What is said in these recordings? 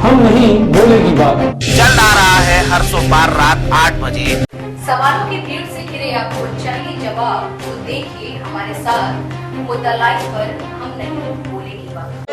हम नहीं बोलेगी बात। जल्द आ रहा है हर सोमवार रात 8 बजे। सवालों की भीड़ से घिरे आपको चाहिए जवाब, तो देखिए हमारे साथ मुद्दा लाइव पर हम नहीं बोलेगी बात।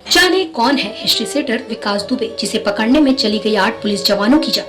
जाने कौन है हिस्ट्री सेटर विकास दुबे, जिसे पकड़ने में चली गई 8 पुलिस जवानों की जान।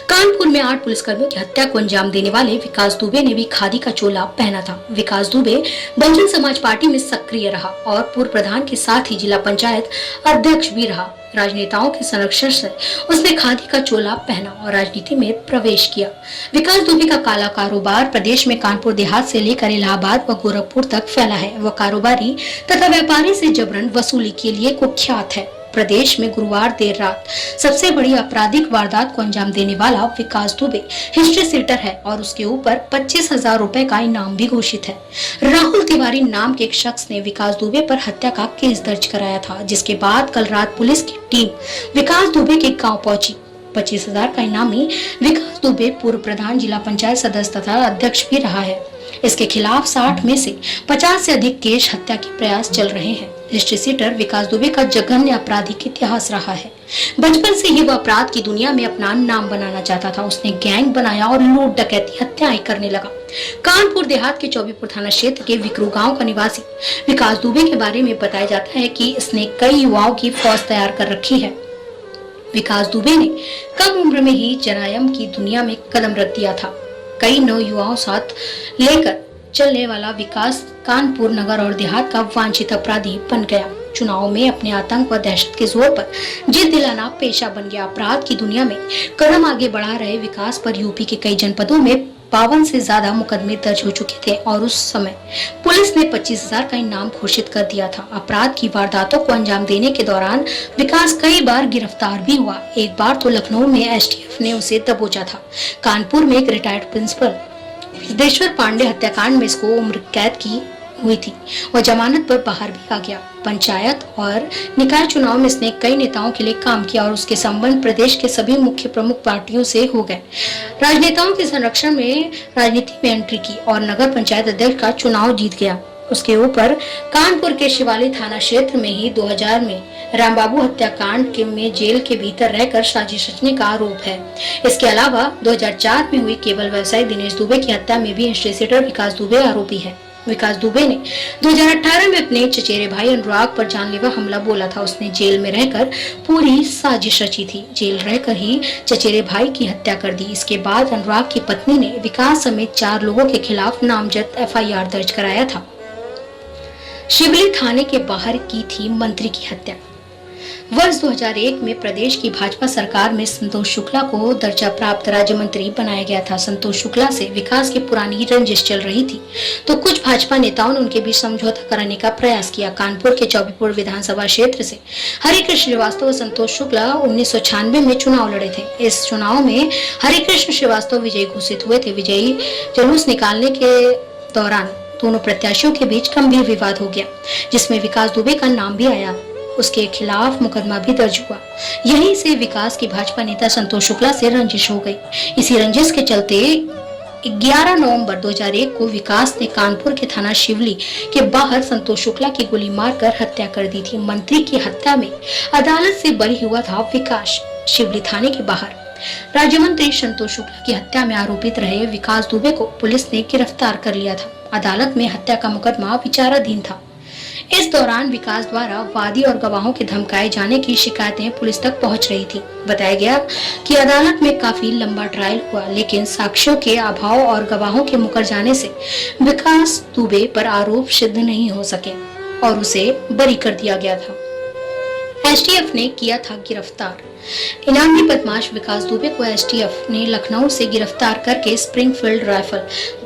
कानपुर में 8 पुलिसकर्मियों की हत्या को अंजाम देने वाले विकास दुबे ने भी खादी का चोला पहना था। विकास दुबे बहुजन समाज पार्टी में सक्रिय रहा और पूर्व प्रधान के साथ ही जिला पंचायत अध्यक्ष भी रहा। राजनेताओं के संरक्षण से उसने खादी का चोला पहना और राजनीति में प्रवेश किया। विकास दुबे का काला कारोबार प्रदेश में कानपुर देहात से लेकर इलाहाबाद व गोरखपुर तक फैला है। वह कारोबारी तथा व्यापारी से जबरन वसूली के लिए कुख्यात है। प्रदेश में गुरुवार देर रात सबसे बड़ी आपराधिक वारदात को अंजाम देने वाला विकास दुबे हिस्ट्री सेटर है और उसके ऊपर 25,000 रुपए का इनाम भी घोषित है। राहुल तिवारी नाम के एक शख्स ने विकास दुबे पर हत्या का केस दर्ज कराया था, जिसके बाद कल रात पुलिस की टीम विकास दुबे के गांव पहुंची। 25,000 का इनामी विकास दुबे पूर्व प्रधान, जिला पंचायत सदस्य तथा अध्यक्ष भी रहा है। इसके खिलाफ 60 में से 50 से अधिक केस हत्या के प्रयास चल रहे हैं। हिस्ट्री सेटर विकास दुबे का जघन्य आपराधिक इतिहास रहा है। बचपन से ही वह अपराध की दुनिया में अपना नाम बनाना चाहता था। उसने गैंग बनाया और लूट डकैती हत्याएं करने लगा। कानपुर देहात के चौबीपुर थाना क्षेत्र के विक्रू गांव का निवासी विकास दुबे के बारे में बताया जाता है कि इसने कई युवाओं की फौज तैयार कर रखी है। विकास दुबे ने कम उम्र में ही जरायम की दुनिया में कदम रख दिया था। कई नौ युवाओं साथ लेकर चलने वाला विकास कानपुर नगर और देहात का वांछित अपराधी बन गया। चुनाव में अपने आतंक व दहशत के जोर पर जीत दिलाना पेशा बन गया। अपराध की दुनिया में कदम आगे बढ़ा रहे विकास पर यूपी के कई जनपदों में 52 से ज्यादा मुकदमे दर्ज हो चुके थे और उस समय पुलिस ने 25,000 का इनाम घोषित कर दिया था। अपराध की वारदातों को अंजाम देने के दौरान विकास कई बार गिरफ्तार भी हुआ। एक बार तो लखनऊ में एसटीएफ ने उसे दबोचा था। कानपुर में एक रिटायर्ड प्रिंसिपल सिद्धेश्वर पांडे हत्याकांड में इसको उम्र कैद की हुई थी। वह जमानत पर बाहर भी आ गया। पंचायत और निकाय चुनाव में इसने कई नेताओं के लिए काम किया और उसके संबंध प्रदेश के सभी मुख्य प्रमुख पार्टियों से हो गए। राजनेताओं के संरक्षण में राजनीति में एंट्री की और नगर पंचायत अध्यक्ष का चुनाव जीत गया। उसके ऊपर कानपुर के शिवाली थाना क्षेत्र में ही 2000 में रामबाबू हत्याकांड में जेल के भीतर रहकर साजिश रचने का आरोप है। इसके अलावा 2004 में हुई केबल व्यवसायी दिनेश दुबे की हत्या में भी हिस्ट्री सेटर विकास दुबे आरोपी है। विकास दुबे ने 2018 में अपने चचेरे भाई अनुराग पर जानलेवा हमला बोला था। उसने जेल में रहकर पूरी साजिश रची थी। जेल रहकर ही चचेरे भाई की हत्या कर दी। इसके बाद अनुराग की पत्नी ने विकास समेत 4 लोगों के खिलाफ नामजद FIR दर्ज कराया था। शिवली थाने के बाहर की थी मंत्री की हत्या। वर्ष 2001 में प्रदेश की भाजपा सरकार में संतोष शुक्ला को दर्जा प्राप्त राज्य मंत्री बनाया गया था। संतोष शुक्ला से विकास की पुरानी रंजिश चल रही थी, तो कुछ भाजपा नेताओं ने उनके बीच समझौता कराने का प्रयास किया। कानपुर के चौबीपुर विधानसभा क्षेत्र से हरिकृष्ण श्रीवास्तव और संतोष शुक्ला 1996 में चुनाव लड़े थे। इस चुनाव में हरिकृष्ण श्रीवास्तव विजयी घोषित हुए थे। विजयी जुलूस निकालने के दौरान दोनों प्रत्याशियों के बीच गंभीर विवाद हो गया, जिसमें विकास दुबे का नाम भी आया। उसके खिलाफ मुकदमा भी दर्ज हुआ। यहीं से विकास की भाजपा नेता संतोष शुक्ला से रंजिश हो गई। इसी रंजिश के चलते 11 नवंबर 2001 को विकास ने कानपुर के थाना शिवली के बाहर संतोष शुक्ला की गोली मारकर हत्या कर दी थी। मंत्री की हत्या में अदालत से बरी हुआ था विकास। शिवली थाने के बाहर राज्य मंत्री संतोष शुक्ला की हत्या में आरोपित रहे विकास दुबे को पुलिस ने गिरफ्तार कर लिया था। अदालत में हत्या का मुकदमा विचाराधीन था। इस दौरान विकास द्वारा वादी और गवाहों के धमकाए जाने की शिकायतें पुलिस तक पहुंच रही थी। बताया गया कि अदालत में काफी लंबा ट्रायल हुआ, लेकिन साक्ष्यों के अभाव और गवाहों के मुकर जाने से विकास दुबे पर आरोप सिद्ध नहीं हो सके और उसे बरी कर दिया गया था। एसटीएफ ने किया था गिरफ्तार। इनामी बदमाश विकास दुबे को एसटीएफ ने लखनऊ से गिरफ्तार करके स्प्रिंगफील्ड राइफल,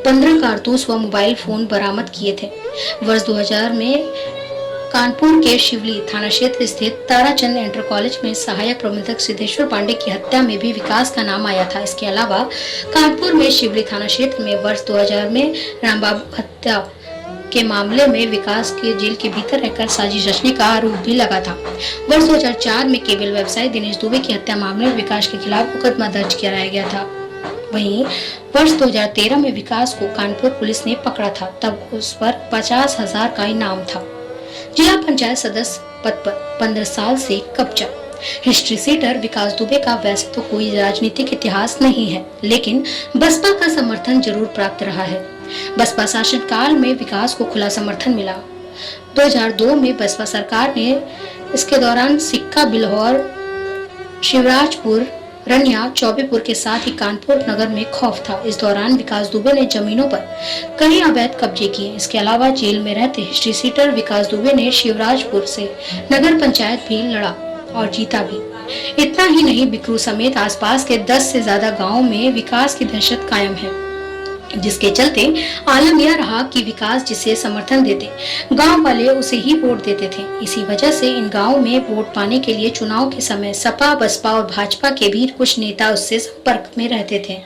15 कारतूस व मोबाइल फोन बरामद किए थे। वर्ष 2000 में कानपुर के शिवली थाना क्षेत्र स्थित ताराचंद इंटर कॉलेज में सहायक प्रबंधक सिद्धेश्वर पांडे की हत्या में भी विकास का नाम आया था। इसके अलावा कानपुर में शिवली थाना क्षेत्र में वर्ष 2000 में रामबाबू हत्या के मामले में विकास के जेल के भीतर रहकर साजिश रचने का आरोप भी लगा था। वर्ष 2004 में केबल व्यवसायी दिनेश दुबे की हत्या मामले में विकास के खिलाफ मुकदमा दर्ज कराया गया था। वहीं वर्ष 2013 में विकास को कानपुर पुलिस ने पकड़ा था, तब उस पर 50,000 का इनाम था। जिला पंचायत सदस्य पद पर 15 साल से कब्जा। हिस्ट्री सीटर विकास दुबे का वैसे तो कोई राजनीतिक इतिहास नहीं है, लेकिन बसपा का समर्थन जरूर प्राप्त रहा है। बसपा शासनकाल में विकास को खुला समर्थन मिला। 2002 में बसपा सरकार ने इसके दौरान सिक्का, बिल्हौर, शिवराजपुर, रनिया, चौबेपुर के साथ ही कानपुर नगर में खौफ था। इस दौरान विकास दुबे ने जमीनों पर कई अवैध कब्जे किए। इसके अलावा जेल में रहते हिस्ट्री सीटर विकास दुबे ने शिवराजपुर से नगर पंचायत भी लड़ा और जीता भी। इतना ही नहीं, बिकरू समेत आसपास के 10 से ज्यादा गाँव में विकास की दहशत कायम है, जिसके चलते आलम यह रहा कि विकास जिसे समर्थन देते गांव वाले उसे ही वोट देते थे। इसी वजह से इन गांवों में वोट पाने के लिए चुनाव के समय सपा, बसपा और भाजपा के भी कुछ नेता उससे संपर्क में रहते थे।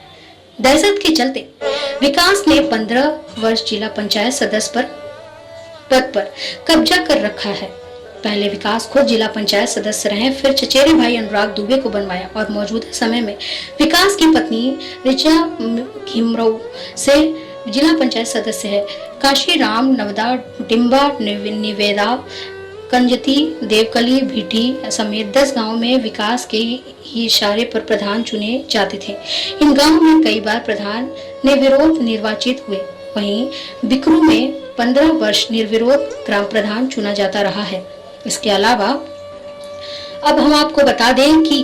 दहशत के चलते विकास ने 15 वर्ष जिला पंचायत सदस्य पद पर कब्जा कर रखा है। पहले विकास खुद जिला पंचायत सदस्य रहे, फिर चचेरे भाई अनुराग दुबे को बनवाया और मौजूदा समय में विकास की पत्नी रिचा घिमरऊ से जिला पंचायत सदस्य है। काशीराम, नवदा, डिम्बा, निवेदा, कंजती, देवकली, भीटी समेत 10 गांव में विकास के ही इशारे पर प्रधान चुने जाते थे। इन गांवों में कई बार प्रधान निर्विरोध निर्वाचित हुए। वहीं बिकरू में 15 वर्ष निर्विरोध ग्राम प्रधान चुना जाता रहा है। इसके अलावा अब हम आपको बता दें कि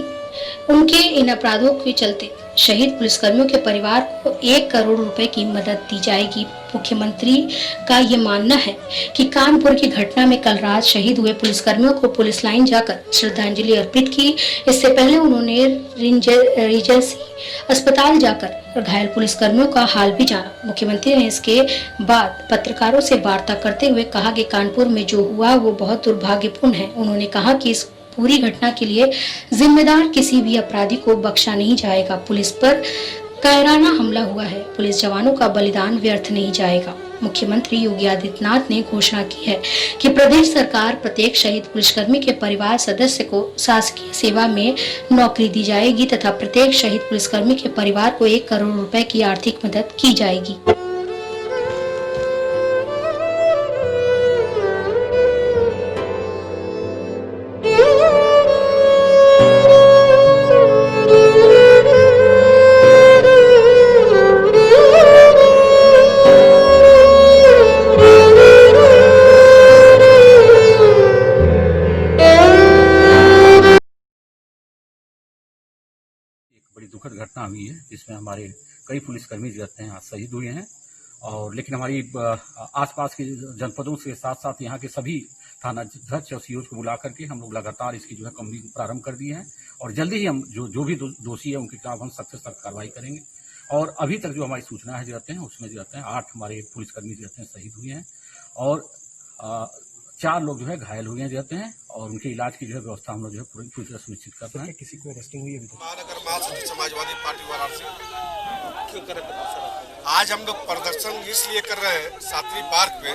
उनके इन अपराधों के चलते शहीद पुलिसकर्मियों के परिवार को 1 करोड़ रुपए की मदद दी जाएगी। मुख्यमंत्री का ये मानना है कि कानपुर की घटना में कल रात शहीद हुए पुलिसकर्मियों को पुलिस लाइन जाकर श्रद्धांजलि अर्पित की। इससे पहले उन्होंने रीजेंसी अस्पताल जाकर घायल पुलिसकर्मियों का हाल भी जाना। मुख्यमंत्री ने इसके बाद पत्रकारों से वार्ता करते हुए कहा कि कानपुर में जो हुआ वो बहुत दुर्भाग्यपूर्ण है। उन्होंने कहा कि इस पूरी घटना के लिए जिम्मेदार किसी भी अपराधी को बख्शा नहीं जाएगा। पुलिस पर कायराना हमला हुआ है, पुलिस जवानों का बलिदान व्यर्थ नहीं जाएगा। मुख्यमंत्री योगी आदित्यनाथ ने घोषणा की है कि प्रदेश सरकार प्रत्येक शहीद पुलिसकर्मी के परिवार सदस्य को शासकीय सेवा में नौकरी दी जाएगी तथा प्रत्येक शहीद पुलिसकर्मी के परिवार को 1 करोड़ रुपए की आर्थिक मदद की जाएगी। बड़ी दुखद घटना हुई है जिसमें हमारे कई पुलिसकर्मी जो रहते हैं आज शहीद हुए हैं। और लेकिन हमारी आसपास के जनपदों के साथ साथ यहाँ के सभी थाना अध्यक्ष और सीओज को बुला करके हम लोग लगातार इसकी जो है कमी प्रारंभ कर दिए हैं और जल्दी ही हम जो भी दोषी है उनके खिलाफ हम सख्त से सख्त कार्रवाई करेंगे। और अभी तक जो हमारी सूचना है जो रहते हैं उसमें जो रहते हैं 8 हमारे पुलिसकर्मी जो रहते हैं शहीद हुए हैं और 4 लोग जो है घायल हुए हैं जाते हैं और उनके इलाज की जो है व्यवस्था हम लोग जो है पूरी तरह सुनिश्चित कर रहे हैं। किसी को अरेस्टिंग हुई अभी तक? समाजवादी पार्टी वाराणसी क्यों करें आज हम लोग प्रदर्शन इसलिए कर रहे हैं सातवीं पार्क पे।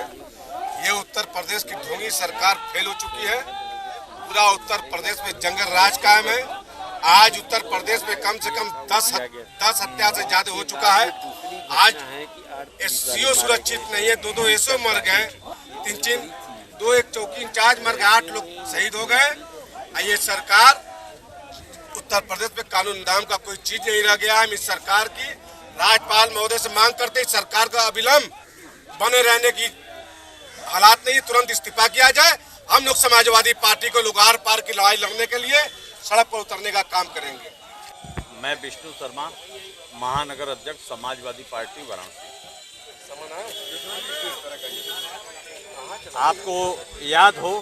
ये उत्तर प्रदेश की ढोंगी सरकार फेल हो चुकी है। पूरा उत्तर प्रदेश में जंगल राज कायम है। आज उत्तर प्रदेश में कम से कम 10 हत्या से ज्यादा हो चुका है। आज एसओ सुरक्षित नहीं है, 2 एसओ मर गए, 3 2 एक चौकी इंचार्ज मर गए, 8 लोग शहीद हो गए। ये सरकार उत्तर प्रदेश में कानून नाम का कोई चीज नहीं रह गया है। हम इस सरकार की राज्यपाल महोदय से मांग करते हैं सरकार का अविलंब बने रहने की हालात नहीं, तुरंत इस्तीफा किया जाए। हम लोग समाजवादी पार्टी को लुगार पार की लड़ाई लड़ने के लिए सड़क पर उतरने का काम करेंगे। मैं विष्णु शर्मा, महानगर अध्यक्ष समाजवादी पार्टी वाराणसी। आपको याद हो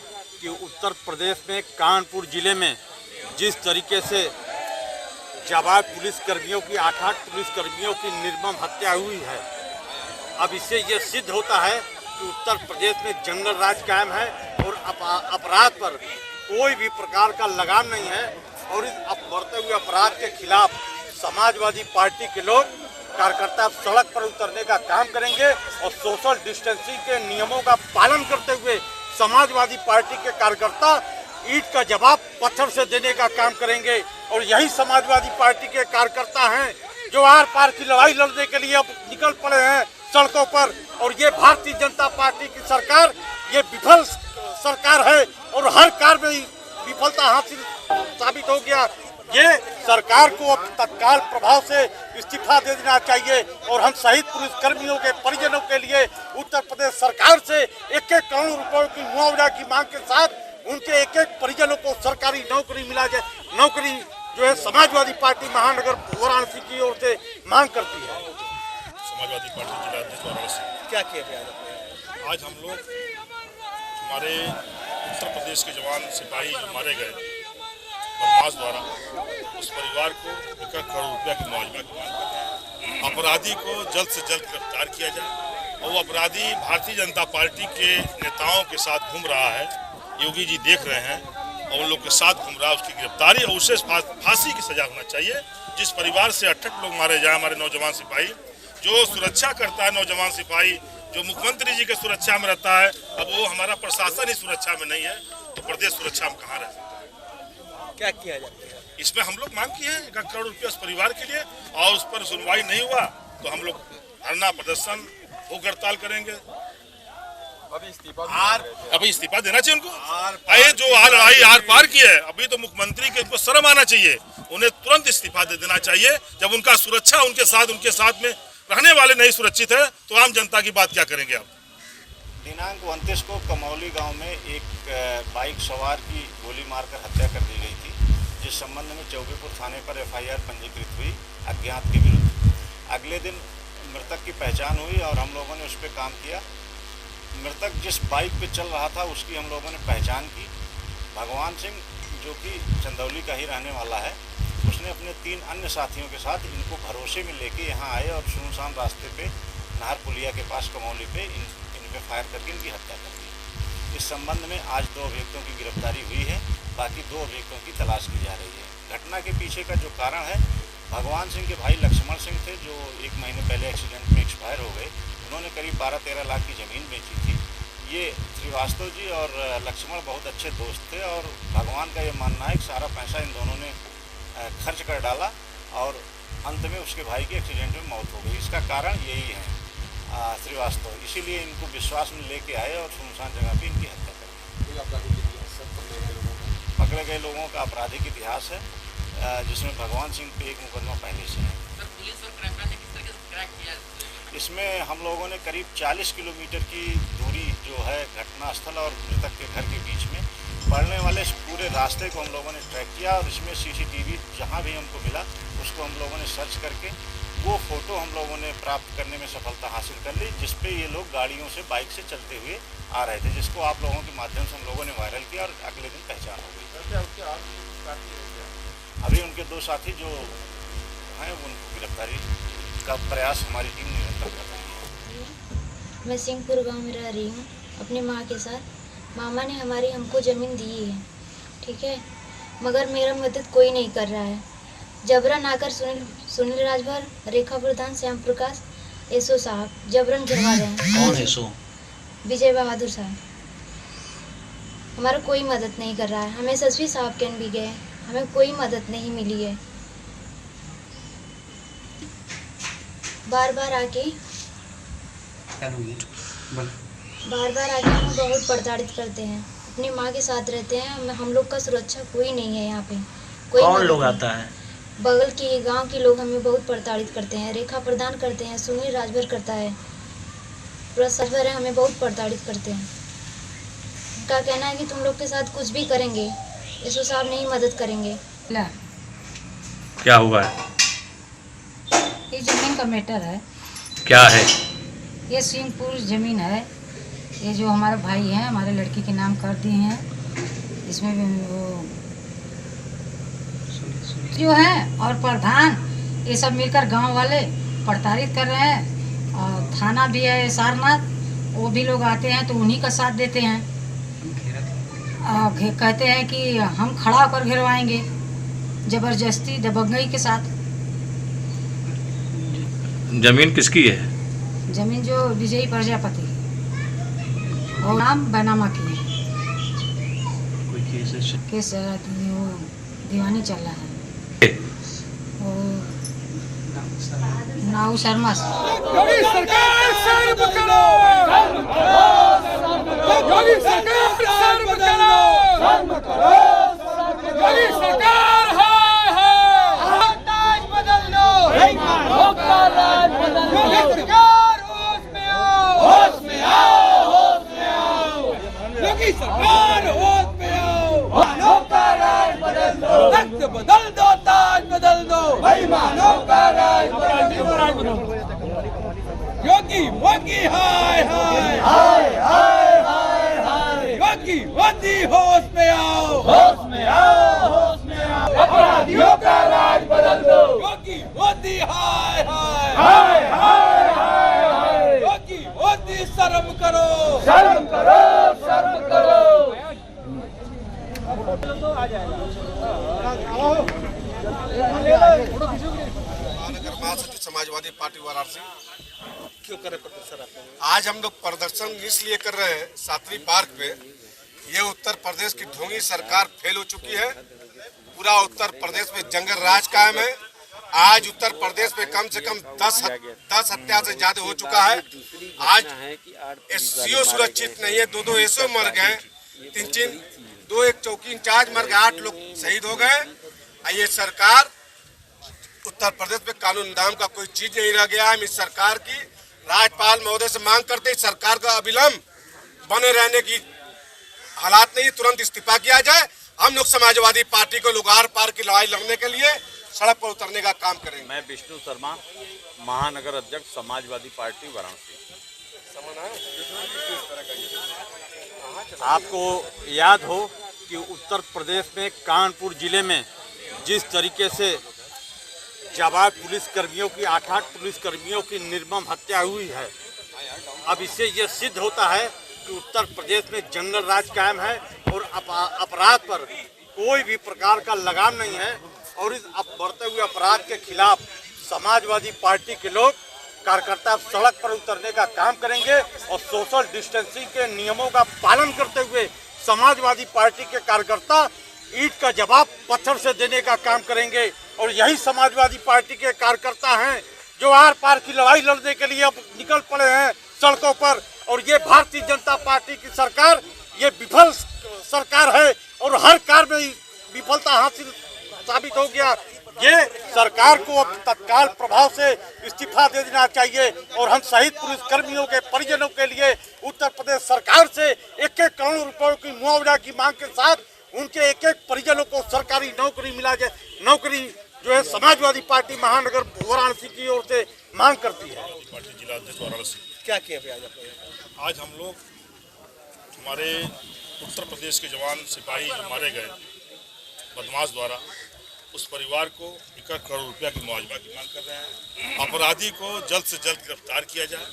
कि उत्तर प्रदेश में कानपुर जिले में जिस तरीके से जाबाज पुलिसकर्मियों की 8 पुलिसकर्मियों की निर्मम हत्या हुई है, अब इससे ये सिद्ध होता है कि उत्तर प्रदेश में जंगल राज कायम है और अपराध पर कोई भी प्रकार का लगाम नहीं है और इस बढ़ते हुए अपराध के खिलाफ समाजवादी पार्टी के लोग कार्यकर्ता अब सड़क पर उतरने का काम करेंगे और सोशल डिस्टेंसिंग के नियमों का पालन करते हुए समाजवादी पार्टी के कार्यकर्ता ईंट का जवाब पत्थर से देने का काम करेंगे। और यही समाजवादी पार्टी के कार्यकर्ता हैं जो आर पार की लड़ाई लड़ने के लिए अब निकल पड़े हैं सड़कों पर। और ये भारतीय जनता पार्टी की सरकार ये विफल सरकार है और हर कार्य में विफलता हासिल साबित हो गया। ये सरकार को अब तत्काल प्रभाव से इस्तीफा दे देना चाहिए और हम शहीद पुलिसकर्मियों के परिजनों के लिए उत्तर प्रदेश सरकार से 1-1 करोड़ रुपए की मुआवजा की मांग के साथ उनके 1-1 परिजनों को सरकारी नौकरी मिला जाए। नौकरी जो है समाजवादी पार्टी महानगर वाराणसी की ओर से मांग करती है। समाजवादी पार्टी जिला अध्यक्ष वाराणसी। क्या किया गया आज हम लोग हमारे उत्तर प्रदेश के जवान सिपाही जो मारे गए बदमाश द्वारा उस परिवार को 1 करोड़ रुपया की मुआवजा की मांग करते हैं। अपराधी को जल्द से जल्द गिरफ्तार किया जाए और वो अपराधी भारतीय जनता पार्टी के नेताओं के साथ घूम रहा है, योगी जी देख रहे हैं और उन लोग के साथ घूम रहा है, उसकी गिरफ्तारी और उसे फांसी की सजा होना चाहिए। जिस परिवार से 68 लोग मारे जाए हमारे नौजवान सिपाही, जो सुरक्षा करता है नौजवान सिपाही, जो मुख्यमंत्री जी के सुरक्षा में रहता है, अब वो हमारा प्रशासन ही सुरक्षा में नहीं है तो प्रदेश सुरक्षा में कहाँ रह सकता है। क्या किया जाता है इसमें हम लोग मांग किए हैं 1 करोड़ रुपया उस परिवार के लिए और उस पर सुनवाई नहीं हुआ तो हम लोग धरना प्रदर्शन भूख हड़ताल करेंगे। अभी इस्तीफा देना चाहिए उनको। अरे जो लड़ाई आर पार की है अभी तो मुख्यमंत्री के उनको शर्म आना चाहिए, उन्हें तुरंत इस्तीफा दे देना चाहिए। जब उनका सुरक्षा उनके साथ में रहने वाले नहीं सुरक्षित है तो आम जनता की बात क्या करेंगे आप। दिनांक 29 को कमौली गांव में एक बाइक सवार की गोली मारकर हत्या कर दी गई थी, जिस संबंध में चौबेपुर थाने पर FIR पंजीकृत हुई अज्ञात के विरुद्ध। अगले दिन मृतक की पहचान हुई और हम लोगों ने उस पर काम किया। मृतक जिस बाइक पे चल रहा था उसकी हम लोगों ने पहचान की। भगवान सिंह जो कि चंदौली का ही रहने वाला है, उसने अपने 3 अन्य साथियों के साथ इनको भरोसे में लेके यहाँ आए और सुनसान रास्ते पे नाहर पुलिया के पास कमौली पे इन पे फायर करके इनकी हत्या कर दी। इस संबंध में आज 2 अभियुक्तों की गिरफ्तारी हुई है, बाकी 2 अभियुक्तों की तलाश की जा रही है। घटना के पीछे का जो कारण है, भगवान सिंह के भाई लक्ष्मण सिंह थे जो 1 महीने पहले एक्सीडेंट में एक्सपायर हो गए। उन्होंने करीब 12-13 लाख की ज़मीन बेची थी। ये श्रीवास्तव जी और लक्ष्मण बहुत अच्छे दोस्त थे और भगवान का ये मानना है कि सारा पैसा इन दोनों ने खर्च कर डाला और अंत में उसके भाई की एक्सीडेंट में मौत हो गई। इसका कारण यही है श्रीवास्तव, इसीलिए इनको विश्वास में लेके आए और सुनसान जगह पे इनकी हत्या कर दी। पकड़े गए लोगों का आपराधिक इतिहास है, जिसमें भगवान सिंह पे एक मुकदमा पहले से है। इसमें हम लोगों ने करीब 40 किलोमीटर की दूरी जो है घटनास्थल और मृतक के घर के बीच में पड़ने वाले इस पूरे रास्ते को हम लोगों ने ट्रैक किया और इसमें CCTV जहाँ भी हमको मिला उसको हम लोगों ने सर्च करके वो फोटो हम लोगों ने प्राप्त करने में सफलता हासिल कर ली, जिसपे ये लोग गाड़ियों से बाइक से चलते हुए आ रहे थे, जिसको आप लोगों के माध्यम से हम लोगों ने वायरल किया और अगले दिन पहचान हो गई। अभी उनके 2 साथी जो हैं उनको गिरफ्तारी का प्रयास हमारी टीम निरंतर कर रही है। मैं सिंहपुर गांव में रह रही हूँ अपनी माँ के साथ। मामा ने हमको ज़मीन दी है, ठीक है, मगर मेरा मदद कोई नहीं कर रहा है। जबरन आकर सुनील राजभर, रेखा प्रधान, श्याम प्रकाश, एसओ साहब जबरन गिरवा रहे हैं। कौन एसओ? विजय बहादुर साहब। हमारा कोई मदद नहीं कर रहा है। हमें SSP साहब के भी गए, हमें कोई मदद नहीं मिली है। बार बार आके हमें बहुत प्रताड़ित करते हैं। अपनी माँ के साथ रहते हैं, हम लोग का सुरक्षा कोई नहीं है यहाँ पे। कौन लोग आता है? बगल के गांव के लोग हमें बहुत प्रताड़ित करते हैं। रेखा प्रदान करते हैं, सुनील राजभर करता है, पूरा सरभर है, हमें बहुत प्रताड़ित करते हैं। उनका कहना है कि तुम लोग के साथ कुछ भी करेंगे, एसओ साहब नहीं मदद करेंगे। क्या हुआ है? ये ज़मीन का मैटर है। क्या है? ये सिंहपुर ज़मीन है, ये जो हमारे भाई हैं हमारे लड़की के नाम कर दिए हैं। इसमें वो जो है और प्रधान ये सब मिलकर गांव वाले प्रताड़ित कर रहे हैं। और थाना भी है सारनाथ, वो भी लोग आते हैं तो उन्हीं का साथ देते हैं। कहते हैं कि हम खड़ा होकर घेरवाएंगे जबरदस्ती दबंगई के साथ। जमीन किसकी है? जमीन जो विजयी प्रजापति और नाम बनामा की है। कोई केस वो दीवानी चल रहा है। वो नाऊ शर्मा योगी सरकार सर्व करो, योगी सरकार सर्व करो, योगी सरकार है ताज बदल दो, मौका राज बदल दो, योगी सरकार होश में आओ, होश में आओ, होश में आओ, योगी सरकार होश में आओ, मानव का राज बदल दो, तख्त बदल दो, ताज बदल दो, भाई मानव का राज बदल दो। योगी योगी हाय हाय हाय हाय हाय हाय, योगी मोदी होश में आओ, होश में आओ, होश में आओ, अपराधियों का राज बदल दो, योगी मोदी हाय हाय हाय हाय हाय हाय, योगी मोदी शर्म करो, शर्म करो, शर्म करो। महानगर महासचिव समाजवादी पार्टी वाराणसी। क्यों करे प्रदर्शन? आज हम लोग प्रदर्शन इसलिए कर रहे हैं सातवीं पार्क पे। ये उत्तर प्रदेश की ढोंगी सरकार फेल हो चुकी है। पूरा उत्तर प्रदेश में जंगल राज कायम है। आज उत्तर प्रदेश में कम से कम 10 हत्या से ज्यादा हो चुका है। आज एससीओ सुरक्षित नहीं है, 2 एसओ मर गए, 2 एक चौकी इंचार्ज मर गए, 8 लोग शहीद हो गए। ये सरकार उत्तर प्रदेश में कानून नाम का कोई चीज नहीं रह गया है। इस सरकार की राज्यपाल महोदय से मांग करते सरकार का अविलंब बने रहने की हालात नहीं, तुरंत इस्तीफा किया जाए। हम लोग समाजवादी पार्टी को लोगार पार की लड़ाई लड़ने के लिए सड़क पर उतरने का काम करेंगे। मैं विष्णु शर्मा, महानगर अध्यक्ष समाजवादी पार्टी वाराणसी। आपको याद हो कि उत्तर प्रदेश में कानपुर जिले में जिस तरीके से जाबाज पुलिसकर्मियों की 8 पुलिसकर्मियों की निर्मम हत्या हुई है, अब इससे ये सिद्ध होता है कि उत्तर प्रदेश में जंगल राज कायम है और अपराध पर कोई भी प्रकार का लगाम नहीं है। और इस बढ़ते हुए अपराध के खिलाफ समाजवादी पार्टी के लोग कार्यकर्ता सड़क पर उतरने का काम करेंगे और सोशल डिस्टेंसिंग के नियमों का पालन करते हुए समाजवादी पार्टी के कार्यकर्ता ईंट का जवाब पत्थर से देने का काम करेंगे। और यही समाजवादी पार्टी के कार्यकर्ता हैं जो आर पार की लड़ाई लड़ने के लिए अब निकल पड़े हैं सड़कों पर। और ये भारतीय जनता पार्टी की सरकार ये विफल सरकार है और हर कार्य में विफलता हासिल साबित हो गया। ये सरकार को अब तत्काल प्रभाव से इस्तीफा दे देना चाहिए और हम शहीद पुलिसकर्मियों के परिजनों के लिए उत्तर प्रदेश सरकार से 1-1 करोड़ रुपयों की मुआवजा की मांग के साथ उनके 1-1 परिजनों को सरकारी नौकरी मिला जाए। नौकरी जो है समाजवादी पार्टी महानगर वाराणसी की ओर से मांग करती है। पार्टी जिला अध्यक्ष वाराणसी। क्या किया आज हम लोग हमारे उत्तर प्रदेश के जवान सिपाही जो मारे गए बदमाश द्वारा, उस परिवार को 1 करोड़ रुपया की मुआवजा की मांग कर रहे हैं। अपराधी को जल्द से जल्द गिरफ्तार किया जाए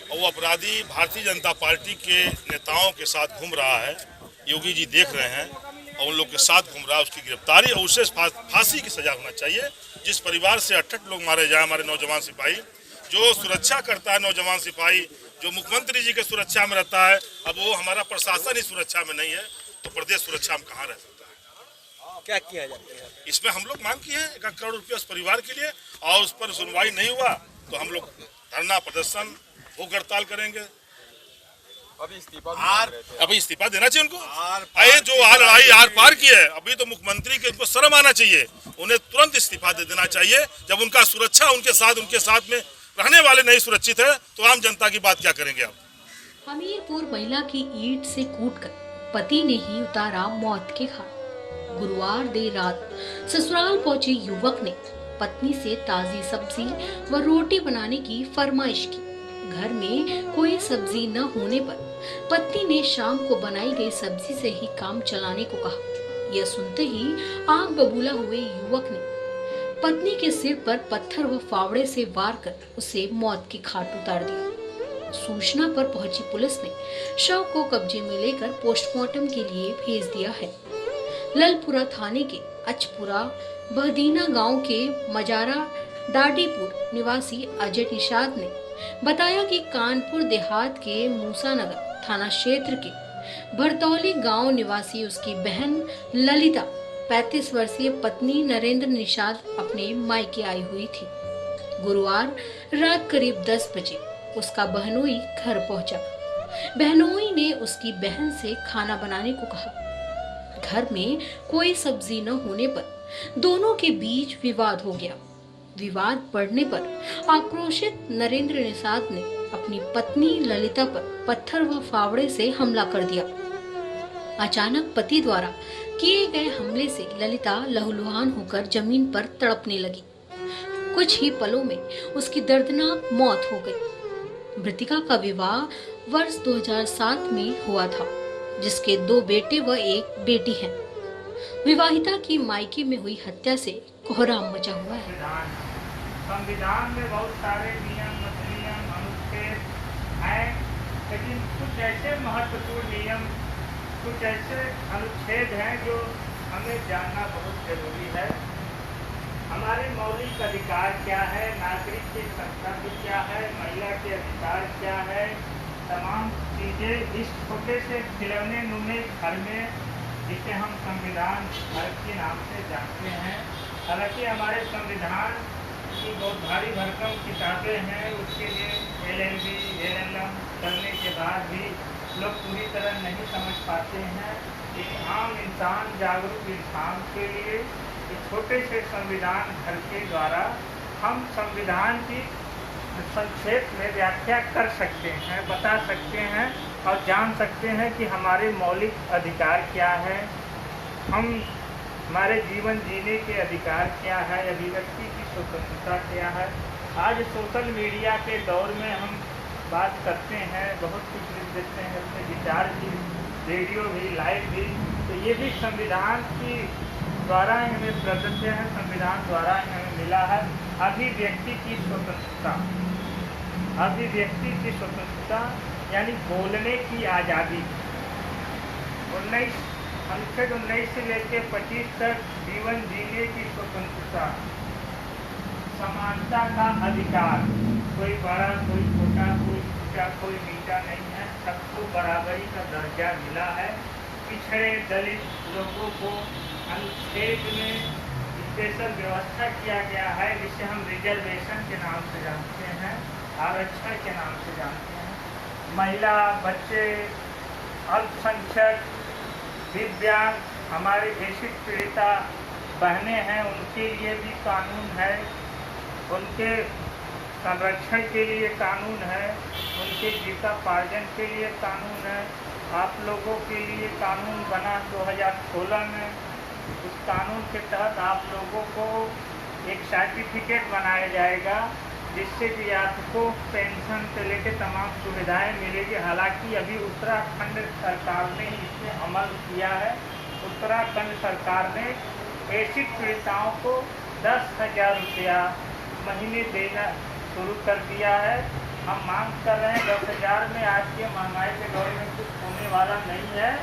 और वो अपराधी भारतीय जनता पार्टी के नेताओं के साथ घूम रहा है, योगी जी देख रहे हैं और उन लोग के साथ घूम रहा है, उसकी गिरफ्तारी और उसे फांसी की सजा होना चाहिए। जिस परिवार से 68 लोग मारे जाए हमारे नौजवान सिपाही, जो सुरक्षा करता है नौजवान सिपाही, जो मुख्यमंत्री जी के सुरक्षा में रहता है, अब वो हमारा प्रशासन ही सुरक्षा में नहीं है तो प्रदेश सुरक्षा में कहाँ रह सकता है? क्या किया जाता है? इसमें हम लोग मांग किए हैं 1 करोड़ रुपया उस परिवार के लिए और उस पर सुनवाई नहीं हुआ तो हम लोग धरना प्रदर्शन भूख हड़ताल करेंगे। अभी इस्तीफा देना चाहिए उनको। अरे जो लड़ाई आर पार की है, अभी तो मुख्यमंत्री के उनको शर्म आना चाहिए, उन्हें तुरंत इस्तीफा दे देना चाहिए। जब उनका सुरक्षा उनके साथ में रहने वाले नहीं सुरक्षित है तो आम जनता की बात क्या करेंगे आप? हमीरपुर महिला की ईंट से कूटकर पति ने ही उतारा मौत के घाट। गुरुवार देर रात ससुराल पहुंचे युवक ने पत्नी से ताजी सब्जी व रोटी बनाने की फरमाइश की। घर में कोई सब्जी न होने पर पत्नी ने शाम को बनाई गई सब्जी से ही काम चलाने को कहा। यह सुनते ही आग बबूला हुए युवक ने पत्नी के सिर पर पत्थर व फावड़े से वार कर उसे मौत की घाट उतार दिया। सूचना पर पहुंची पुलिस ने शव को कब्जे में लेकर पोस्टमार्टम के लिए भेज दिया है। ललपुरा थाने के अचपुरा बहदीना गांव के मजारा डाडीपुर निवासी अजय निषाद ने बताया कि कानपुर देहात के मूसानगर थाना क्षेत्र के भरतौली गांव निवासी उसकी बहन ललिता 35 वर्षीय पत्नी नरेंद्र निषाद अपने मायके आई हुई थी। गुरुवार रात करीब 10 बजे उसका बहनोई घर पहुंचा। बहनोई ने उसकी बहन से खाना बनाने को कहा। घर में कोई सब्जी न होने पर दोनों के बीच विवाद हो गया। विवाद बढ़ने पर आक्रोशित नरेंद्र निषाद ने अपनी पत्नी ललिता पर पत्थर व फावड़े से हमला कर दिया। अचानक पति द्वारा किए गए हमले से ललिता लहूलुहान होकर जमीन पर तड़पने लगी। कुछ ही पलों में उसकी दर्दनाक मौत हो गई। मृतिका का विवाह वर्ष 2007 में हुआ था, जिसके 2 बेटे व 1 बेटी है। विवाहिता की मायके में हुई हत्या से कोहराम मचा हुआ है। संविधान में बहुत सारे नियम अनुच्छेद हैं, लेकिन कुछ ऐसे महत्वपूर्ण नियम, कुछ ऐसे अनुच्छेद हैं जो हमें जानना बहुत जरूरी है। हमारे मौलिक अधिकार क्या है, नागरिक के कर्तव्य क्या है, महिला के अधिकार क्या है, तमाम चीज़ें इस छोटे से खिलौने नुमे घर में, जिसे हम संविधान घर के नाम से जानते हैं। हालांकि हमारे संविधान की बहुत भारी भरकम किताबें हैं, उसके लिए LLB, LLM करने के बाद भी लोग पूरी तरह नहीं समझ पाते हैं। एक आम इंसान, जागरूक इंसान के लिए इस छोटे से संविधान घर के द्वारा हम संविधान की संक्षेप में व्याख्या कर सकते हैं, बता सकते हैं और जान सकते हैं कि हमारे मौलिक अधिकार क्या है, हमारे जीवन जीने के अधिकार क्या है, अभिव्यक्ति की स्वतंत्रता क्या है। आज सोशल मीडिया के दौर में हम बात करते हैं, बहुत कुछ लिख देते हैं, अपने विचार भी, रेडियो भी, लाइव भी, तो ये भी संविधान की द्वारा ही हमें प्रदत्त है, संविधान द्वारा ही हमें मिला है। अभिव्यक्ति की स्वतंत्रता, अभिव्यक्ति की स्वतंत्रता यानी बोलने की आज़ादी। 19 से लेकर 25 तक जीवन जीने की स्वतंत्रता, समानता का अधिकार, कोई बड़ा, कोई छोटा, कोई ऊंचा, कोई नीचा नहीं है, सबको बराबरी का दर्जा मिला है। पिछड़े दलित लोगों को अनुच्छेद में स्पेशल व्यवस्था किया गया है, जिसे हम रिजर्वेशन के नाम से जानते हैं, आरक्षण के नाम से जानते हैं। महिला, बच्चे, अल्पसंख्यक, दिव्यांग, हमारे एसिड पीड़िता बहनें हैं, उनके लिए भी कानून है, उनके संरक्षण के लिए कानून है, उनके जीविकोपार्जन के लिए कानून है। आप लोगों के लिए कानून बना 2016 में। उस कानून के तहत आप लोगों को एक सर्टिफिकेट बनाया जाएगा, जिससे कि आपको पेंशन से लेकर तमाम सुविधाएं मिलेगी। हालांकि अभी उत्तराखंड सरकार ने इसे अमल किया है। उत्तराखंड सरकार ने एसिड पीड़िताओं को 10,000 रुपया महीने देना शुरू कर दिया है। हम मांग कर रहे हैं 10,000 में आज के महंगाई के दौर में कुछ होने वाला नहीं है।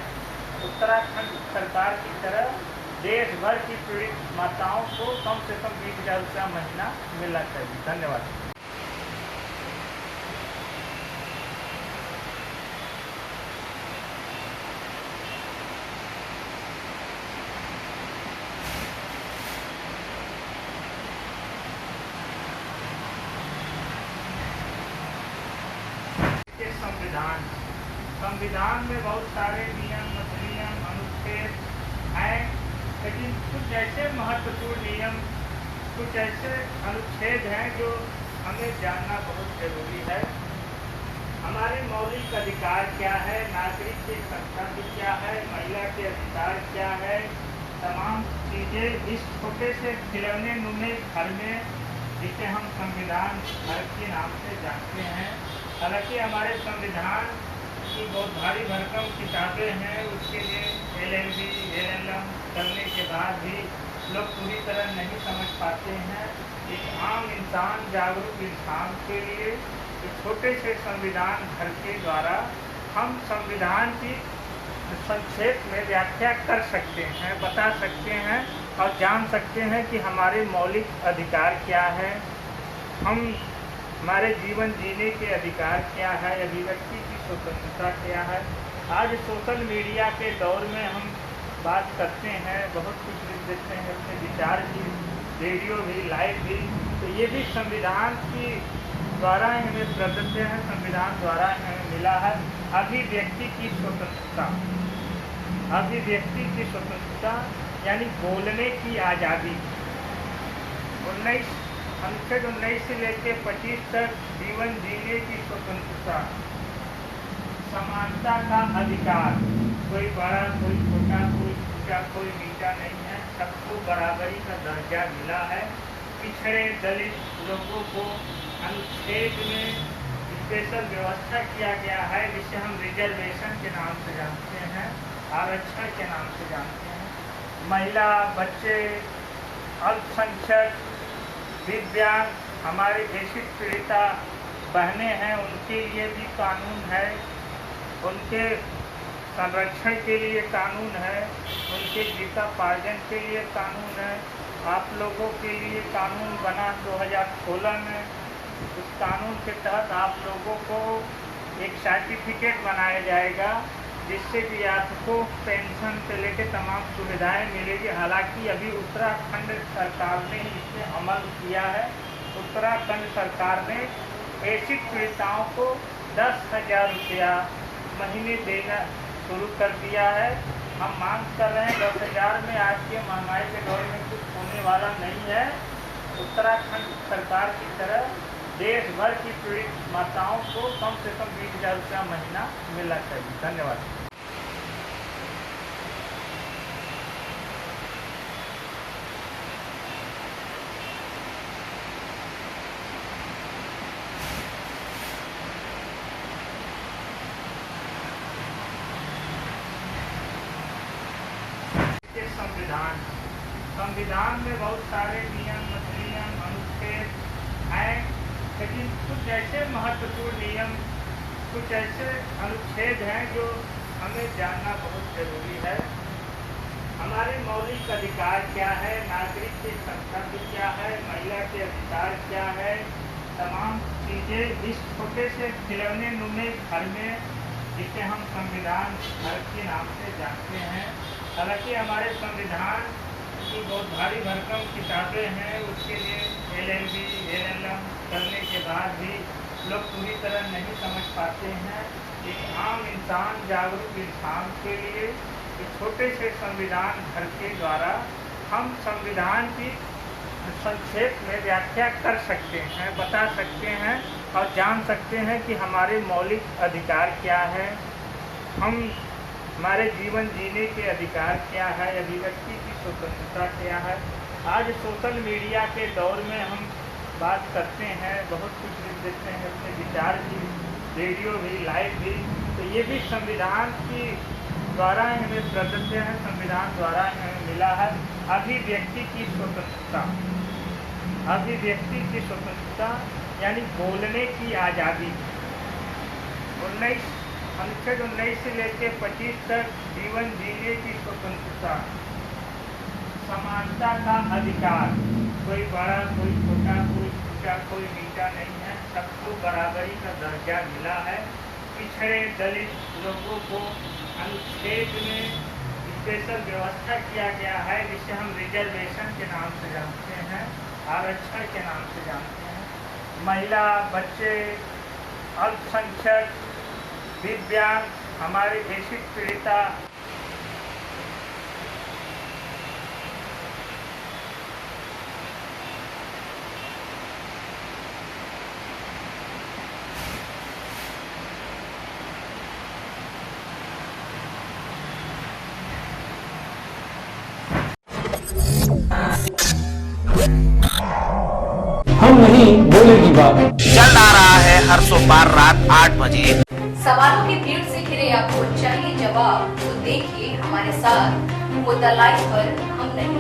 उत्तराखंड सरकार की तरह देश भर की पीड़ित माताओं को कम से कम 20,000 रुपया महीना मिलना चाहिए। धन्यवाद। संविधान में बहुत सारे नियम अनुच्छेद हैं, लेकिन कुछ ऐसे महत्वपूर्ण नियम, कुछ ऐसे अनुच्छेद हैं जो हमें जानना बहुत जरूरी है। हमारे मौलिक अधिकार क्या है, नागरिक के कर्तव्य क्या है, महिला के अधिकार क्या है, तमाम चीज़ें इस छोटे से खिलौने नुमे घर में, जिसे हम संविधान घर के नाम से जानते हैं। हालांकि हमारे संविधान की बहुत भारी भरकम किताबें हैं, उसके लिए LLB, LLM करने के बाद भी लोग पूरी तरह नहीं समझ पाते हैं। एक आम इंसान, जागरूक इंसान के लिए एक छोटे से संविधान घर के द्वारा हम संविधान की संक्षेप में व्याख्या कर सकते हैं, बता सकते हैं और जान सकते हैं कि हमारे मौलिक अधिकार क्या है, हमारे जीवन जीने के अधिकार क्या है, अभिव्यक्ति की स्वतंत्रता क्या है। आज सोशल मीडिया के दौर में हम बात करते हैं, बहुत कुछ लिख देते हैं, अपने विचार भी, रेडियो भी, लाइव भी, तो ये भी संविधान की द्वारा हमें प्रदत्त है, संविधान द्वारा हमें मिला है। अभिव्यक्ति की स्वतंत्रता, अभिव्यक्ति की स्वतंत्रता यानी बोलने की आज़ादी। 19 से लेकर 25 तक जीवन जीने की स्वतंत्रता, समानता का अधिकार, कोई बड़ा, कोई छोटा, कोई ऊंचा, कोई नीचा नहीं है, सबको बराबरी का दर्जा मिला है। पिछड़े दलित लोगों को अनुच्छेद में स्पेशल व्यवस्था किया गया है, जिसे हम रिजर्वेशन के नाम से जानते हैं, आरक्षण के नाम से जानते हैं। महिला, बच्चे, अल्पसंख्यक, दिव्यांग, हमारे एसिड पीड़िता बहनें हैं, उनके लिए भी कानून है, उनके संरक्षण के लिए कानून है, उनके जीविकोपार्जन के लिए कानून है। आप लोगों के लिए कानून बना 2016 में। उस कानून के तहत आप लोगों को एक सर्टिफिकेट बनाया जाएगा, जिससे कि आपको पेंशन से लेकर तमाम सुविधाएं मिलेगी। हालांकि अभी उत्तराखंड सरकार ने इस पर अमल किया है। उत्तराखंड सरकार ने एसिड पीड़िताओं को 10,000 रुपया महीने देना शुरू कर दिया है। हम मांग कर रहे हैं 10,000 में आज के महंगाई के दौर में कुछ होने वाला नहीं है। उत्तराखंड सरकार की तरह देश भर की पीड़ित माताओं को कम से कम 20,000 रुपया महीना मिलना चाहिए। धन्यवाद। संविधान में बहुत सारे नियम, अनुच्छेद हैं, लेकिन कुछ ऐसे महत्वपूर्ण नियम, कुछ ऐसे अनुच्छेद हैं जो हमें जानना बहुत जरूरी है। हमारे मौलिक अधिकार क्या है, नागरिक के कर्तव्य क्या है, महिला के अधिकार क्या है, तमाम चीज़ें इस छोटे से खिलौने नुमे घर में, जिसे हम संविधान घर के नाम से जानते हैं। हालांकि हमारे संविधान की बहुत भारी भरकम किताबें हैं, उसके लिए LLB, LLM करने के बाद भी लोग पूरी तरह नहीं समझ पाते हैं। एक आम इंसान, जागरूक इंसान के लिए एक छोटे से संविधान घर के द्वारा हम संविधान की संक्षेप में व्याख्या कर सकते हैं, बता सकते हैं और जान सकते हैं कि हमारे मौलिक अधिकार क्या है, हमारे जीवन जीने के अधिकार क्या है, अभिव्यक्ति की स्वतंत्रता क्या है। आज सोशल मीडिया के दौर में हम बात करते हैं, बहुत कुछ लिख देते हैं, अपने विचार भी, रेडियो भी, लाइव भी, तो ये भी संविधान की द्वारा हमें प्रदत्त है, संविधान द्वारा हमें मिला है। अभिव्यक्ति की स्वतंत्रता, अभिव्यक्ति की स्वतंत्रता यानी बोलने की आज़ादी। 19 से लेकर 25 तक जीवन जीने की स्वतंत्रता, समानता का अधिकार, कोई बड़ा, कोई छोटा, कोई ऊंचा, कोई नीचा नहीं है, सबको बराबरी का दर्जा मिला है। पिछड़े दलित लोगों को अनुच्छेद में स्पेशल व्यवस्था किया गया है, जिसे हम रिजर्वेशन के नाम से जानते हैं, आरक्षण के नाम से जानते हैं। महिला, बच्चे, अल्पसंख्यक, दिव्यांग, हमारे एसिड पीड़िता हम नहीं बोलेगी बात। चल आ रहा है हर सोमवार रात 8 बजे। सवालों की भीड़ से घिरे आपको चाहिए जवाब, तो देखिए हमारे साथ मुद्दा लाइव पर हम नहीं।